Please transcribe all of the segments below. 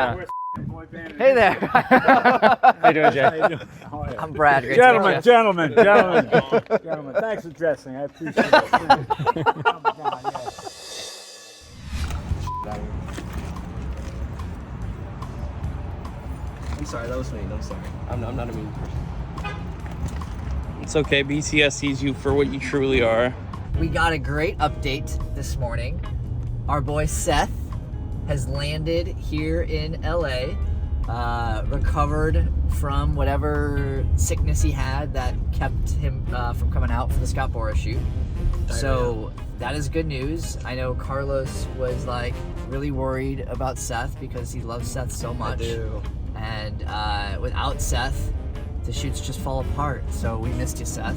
Hey there. How you doing, Jay? I'm Brad. Great Gentlemen, to gentlemen, thanks for dressing. I appreciate it. I'm sorry, that was me. I'm sorry. I'm not a mean person. It's okay. BTS sees you for what you truly are. We got a great update this morning. Our boy Seth has landed here in LA, recovered from whatever sickness he had that kept him from coming out for the Scott Boras shoot. So that is good news. I know Carlos was like really worried about Seth because he loves Seth so much. I do. And without Seth, the shoots just fall apart. So we missed you, Seth.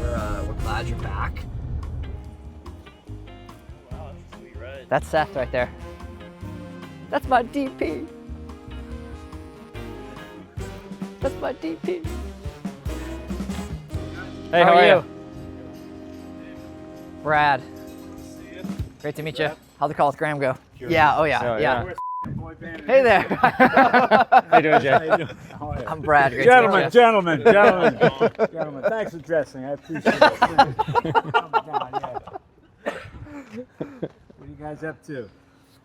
We're glad you're back. Wow, that's a sweet ride. That's Seth right there. That's my DP. That's my DP. Hey, how are you? Brad. Great to meet you. How'd the call with Graham go? Yeah, oh yeah. Hey there. How you doing, Jay? I'm Brad. Great to meet you. Gentlemen, thanks for dressing. I appreciate it. What are you guys up to?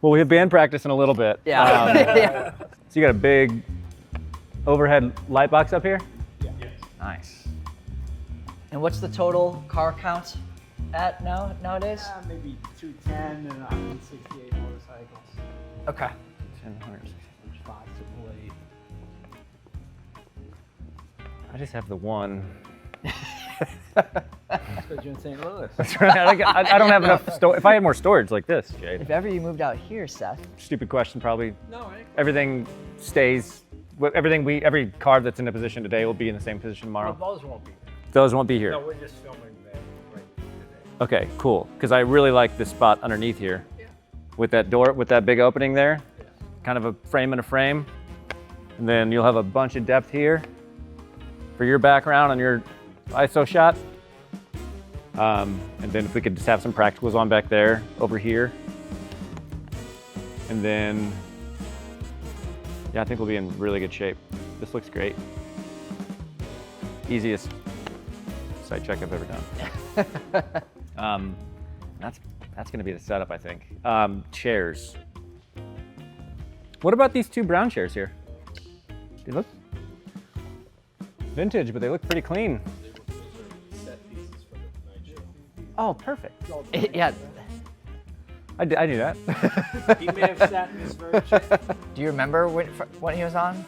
Well, we have band practice in a little bit. Yeah. Yeah. So you got a big overhead light box up here? Yeah. Nice. And what's the total car count at nowadays? Maybe 210 and 168 motorcycles. Okay. 1,000. Possibly. I just have the one. Because you're in St. Louis. That's right. I don't have enough. If I had more storage like this, Jay. If ever you moved out here, Seth. Stupid question, probably. No, Everything stays. Every car that's in a position today will be in the same position tomorrow. those won't be there. Those won't be here. No, we're just filming there right today. Okay, cool. Because I really like this spot underneath here. Yeah. With that door, with that big opening there. Yeah. Kind of a frame and a frame. And then you'll have a bunch of depth here for your background on your ISO shot. And then if we could just have some practicals on back there, over here. And then, yeah, I think we'll be in really good shape. This looks great. Easiest site check I've ever done. That's gonna be the setup, I think. Chairs. What about these two brown chairs here? They look vintage, but they look pretty clean. Oh, perfect. Yeah. I knew that. He may have sat in this very chair. Do you remember when he was on?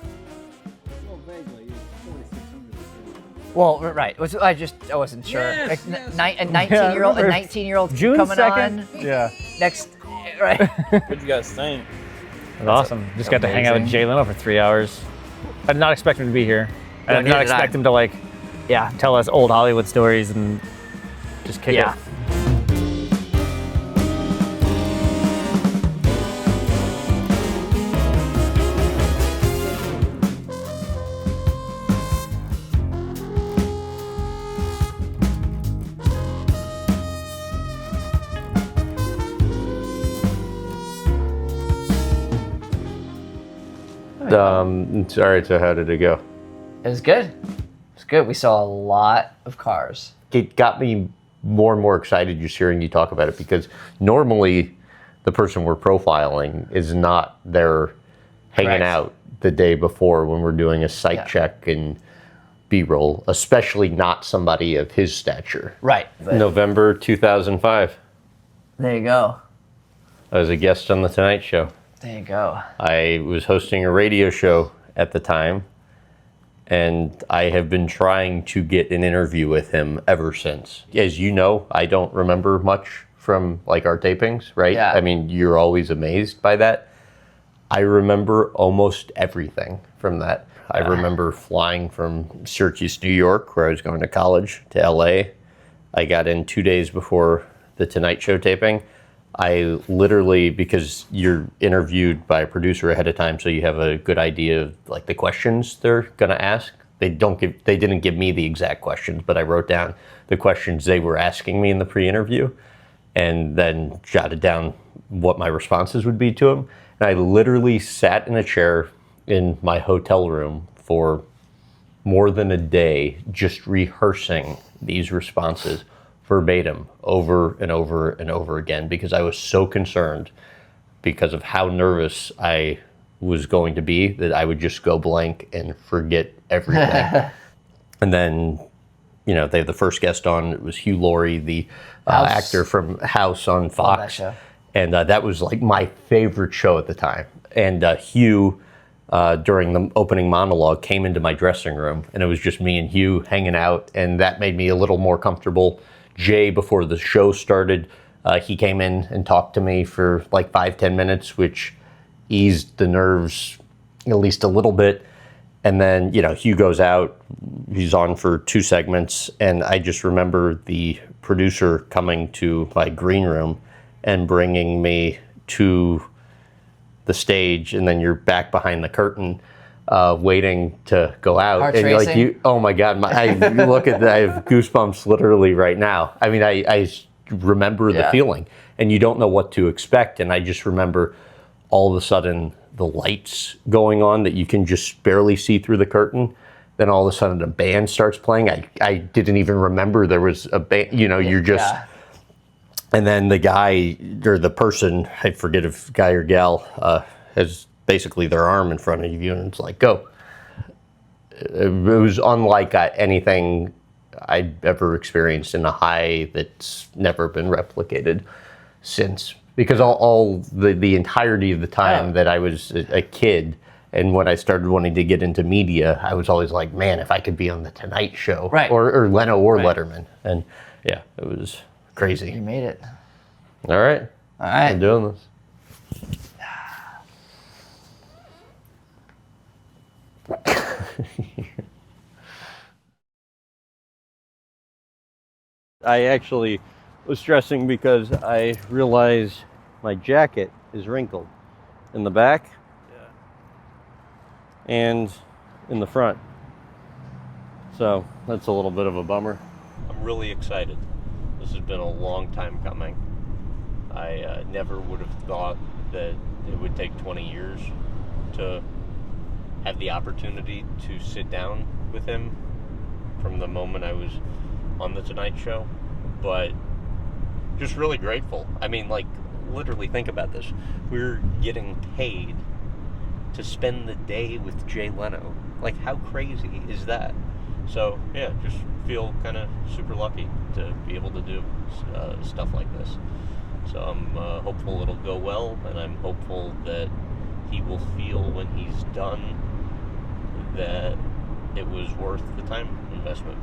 Well, vaguely. 4,600. Well, right. I wasn't sure. Yes, Like, yes. a 19-year-old June coming 2nd? on Yeah. next, right? What do you guys think? It was awesome. Just got to hang out with amazing. Jay Leno for 3 hours. I did not expect him to be here. I did neither not did I. expect him to Yeah. tell us old Hollywood stories and just kick Yeah. it. Sorry, so how did it go? It was good. It was good. We saw a lot of cars. It got me more and more excited just hearing you talk about it, because normally the person we're profiling is not there hanging Correct. out the day before when we're doing a site check and B-roll, especially not somebody of his stature. Right. But November 2005, there you go. I was a guest on The Tonight Show. There you go. I was hosting a radio show at the time, and I have been trying to get an interview with him ever since. As you know, I don't remember much from like our tapings, right? Yeah. I mean, you're always amazed by that. I remember almost everything from that. I remember flying from Syracuse, New York, where I was going to college, to LA. I got in 2 days before the Tonight Show taping. I literally, because you're interviewed by a producer ahead of time, so you have a good idea of like the questions they're gonna ask. They didn't give me the exact questions, but I wrote down the questions they were asking me in the pre-interview, and then jotted down what my responses would be to them. And I literally sat in a chair in my hotel room for more than a day just rehearsing these responses verbatim over and over and over again, because I was so concerned because of how nervous I was going to be that I would just go blank and forget everything. And then, you know, they had the first guest on, it was Hugh Laurie, the actor from House on Fox. And that was like my favorite show at the time. And Hugh, during the opening monologue, came into my dressing room, and it was just me and Hugh hanging out, and that made me a little more comfortable. Jay, before the show started, he came in and talked to me for like 5-10 minutes, which eased the nerves at least a little bit. And then, you know, Hugh goes out, he's on for 2 segments, and I just remember the producer coming to my green room and bringing me to the stage, and then you're back behind the curtain waiting to go out. Heart and racing. like you, oh my God, you look at that, I have goosebumps literally right now. I mean, I remember the feeling, and you don't know what to expect. And I just remember all of a sudden the lights going on that you can just barely see through the curtain. Then all of a sudden the band starts playing. I didn't even remember there was a band, you know, you're just, and then the guy or the person, I forget if guy or gal, has basically their arm in front of you, and it's like, go. It was unlike anything I'd ever experienced in a high that's never been replicated since. Because all the entirety of the time that I was a kid, and when I started wanting to get into media, I was always like, man, if I could be on the Tonight Show, or Leno or Letterman. And yeah, it was crazy. You made it. All right. All right. I'm doing this. I actually was stressing because I realized my jacket is wrinkled in the back and in the front. So that's a little bit of a bummer. I'm really excited. This has been a long time coming. I never would have thought that it would take 20 years to have the opportunity to sit down with him from the moment I was on the Tonight Show, but just really grateful. I mean, like, literally think about this. We're getting paid to spend the day with Jay Leno. Like, how crazy is that? So, yeah, just feel kind of super lucky to be able to do stuff like this. So I'm hopeful it'll go well, and I'm hopeful that he will feel when he's done that it was worth the time investment.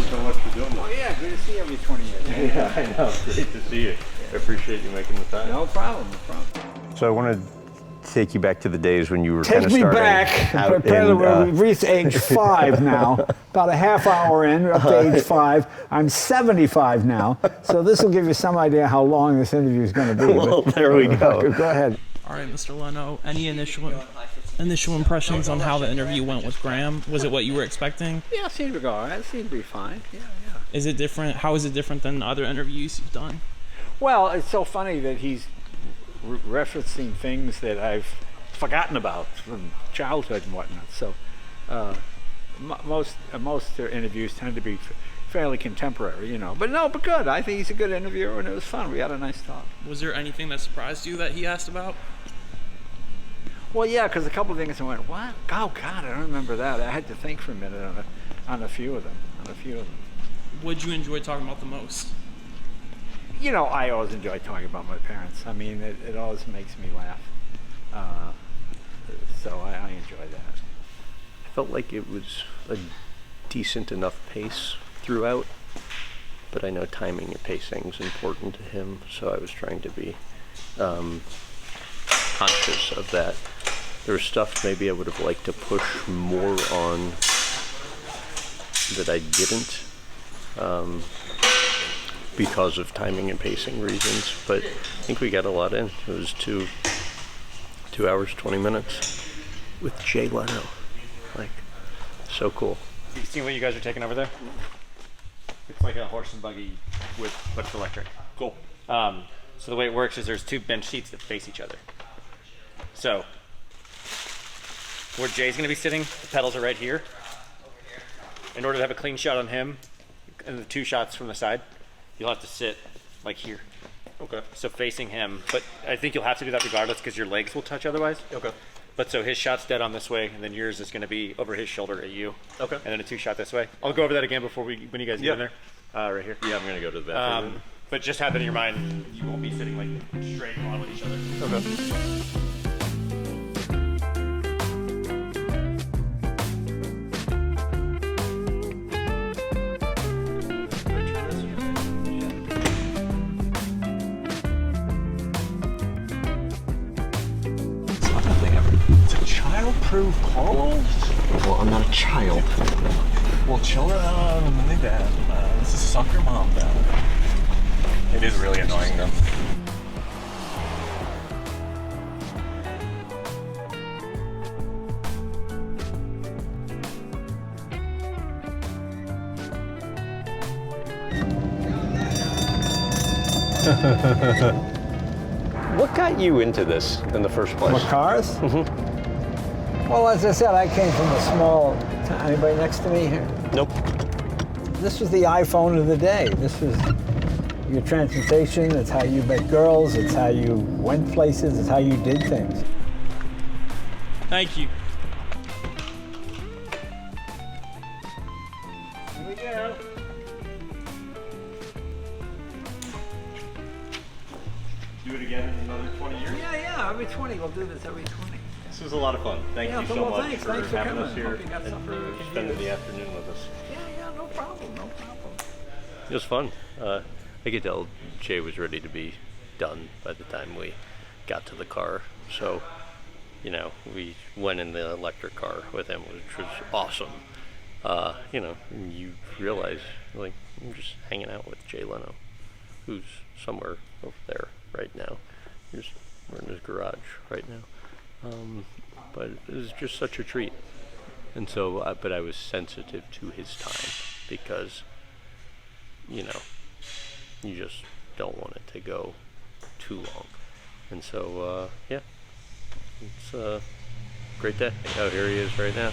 So much for doing that. Oh yeah, good to see you every 20 years. Yeah, I know. Great to see you. I appreciate you making the time. No problem, no problem. So I want to take you back to the days when you were kind of Take me starting back. out We've reached age 5 now. About a half hour in, up to age 5. I'm 75 now, so this will give you some idea how long this interview is going to be. Well, there we go. Go ahead. All right, Mr. Leno, any initial impressions on how the interview went with Graham? Was it what you were expecting? Yeah, it seemed to go all right. It seemed to be fine. Yeah. Is it different? How is it different than other interviews you've done? Well, it's so funny that he's referencing things that I've forgotten about from childhood and whatnot. So most interviews tend to be fairly contemporary, you know. But good. I think he's a good interviewer, and it was fun. We had a nice talk. Was there anything that surprised you that he asked about? Well, yeah, because a couple of things I went, what? Oh God, I don't remember that. I had to think for a minute on a few of them. What'd you enjoy talking about the most? You know, I always enjoy talking about my parents. I mean, it always makes me laugh. So I enjoy that. I felt like it was a decent enough pace throughout, but I know timing and pacing is important to him, so I was trying to be conscious of that. There was stuff maybe I would have liked to push more on that I didn't, because of timing and pacing reasons, but I think we got a lot in. It was 2 hours, 20 minutes with Jay Leno. So cool. You see what you guys are taking over there? It's like a horse and buggy but it's electric. Cool. So the way it works is there's 2 bench seats that face each other. So where Jay's going to be sitting, the pedals are right here. In order to have a clean shot on him and the 2 shots from the side, you'll have to sit like here. Okay. So facing him, but I think you'll have to do that regardless because your legs will touch otherwise. Okay. But so his shot's dead on this way, and then yours is going to be over his shoulder at you. Okay. And then a 2 shot this way. I'll go over that again before when you guys get in there. Right here. Yeah, I'm gonna go to the bathroom. But just have that in your mind. You won't be sitting like straight on with each other. Okay. It's a child-proof Carlos? Well, I'm not a child. Well, children are really bad. This is suck your mom down. It is really annoying them. What got you into this in the first place? What, cars? Well, as I said, I came from a small town. Anybody next to me here? Nope. This was the iPhone of the day. This was your transportation. It's how you met girls. It's how you went places. It's how you did things. Thank you. Here we go. Do it again in another 20 years. Yeah, every 20. We'll do this every 20. This was a lot of fun. Thank Yeah, you well, so much thanks. for Thanks for having coming. us here Hope you got and something we for can spending use. the afternoon with us. Yeah, no problem, no problem. It was fun. I could tell Jay was ready to be done by the time we got to the car. So, you know, we went in the electric car with him, which was awesome. You know, you realize, like, I'm just hanging out with Jay Leno, who's somewhere over there right now. We're in his garage right now. But it was just such a treat. And so, but I was sensitive to his time because, you know, you just don't want it to go too long. And so, yeah, it's a great day. Oh, here he is right now.